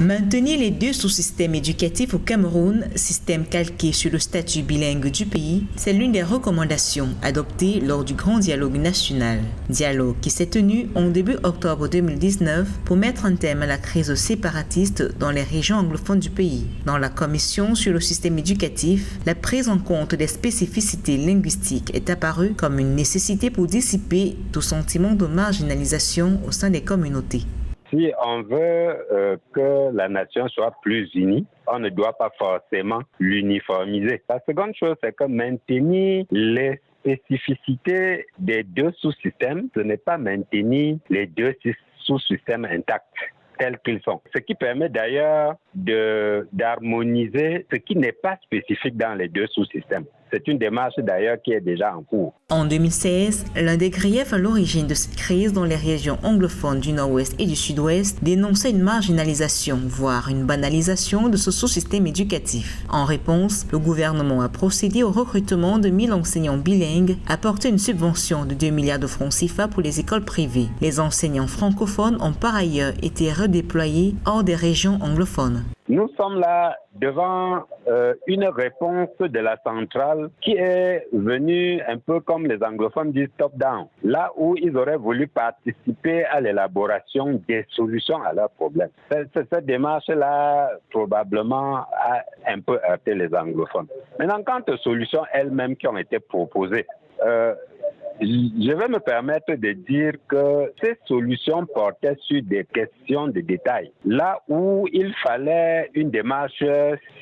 Maintenir les deux sous-systèmes éducatifs au Cameroun, système calqué sur le statut bilingue du pays, c'est l'une des recommandations adoptées lors du Grand Dialogue national. Dialogue qui s'est tenu en début octobre 2019 pour mettre un terme à la crise séparatiste dans les régions anglophones du pays. Dans la commission sur le système éducatif, la prise en compte des spécificités linguistiques est apparue comme une nécessité pour dissiper tout sentiment de marginalisation au sein des communautés. Si on veut que la nation soit plus unie, on ne doit pas forcément l'uniformiser. La seconde chose, c'est que maintenir les spécificités des deux sous-systèmes, ce n'est pas maintenir les deux sous-systèmes intacts tels qu'ils sont. Ce qui permet d'ailleurs d'harmoniser ce qui n'est pas spécifique dans les deux sous-systèmes. C'est une démarche d'ailleurs qui est déjà en cours. En 2016, l'un des griefs à l'origine de cette crise dans les régions anglophones du Nord-Ouest et du Sud-Ouest dénonçait une marginalisation, voire une banalisation de ce sous-système éducatif. En réponse, le gouvernement a procédé au recrutement de 1000 enseignants bilingues, apporté une subvention de 2 milliards de francs CFA pour les écoles privées. Les enseignants francophones ont par ailleurs été redéployés hors des régions anglophones. Nous sommes là devant une réponse de la centrale qui est venue un peu comme les anglophones disent top-down, là où ils auraient voulu participer à l'élaboration des solutions à leurs problèmes. Cette démarche-là, probablement, a un peu heurté les anglophones. Maintenant, quant aux solutions elles-mêmes qui ont été proposées, je vais me permettre de dire que ces solutions portaient sur des questions de détail, là où il fallait une démarche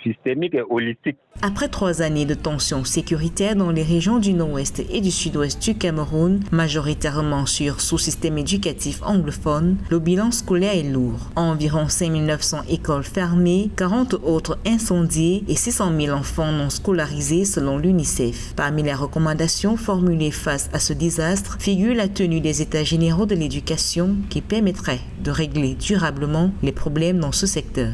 systémique et holistique. Après 3 années de tensions sécuritaires dans les régions du Nord-Ouest et du Sud-Ouest du Cameroun, majoritairement sur sous-système éducatif anglophone, le bilan scolaire est lourd. Environ 5900 écoles fermées, 40 autres incendiées et 600 000 enfants non scolarisés selon l'UNICEF. Parmi les recommandations formulées face à ce désastre figure la tenue des États généraux de l'éducation qui permettrait de régler durablement les problèmes dans ce secteur.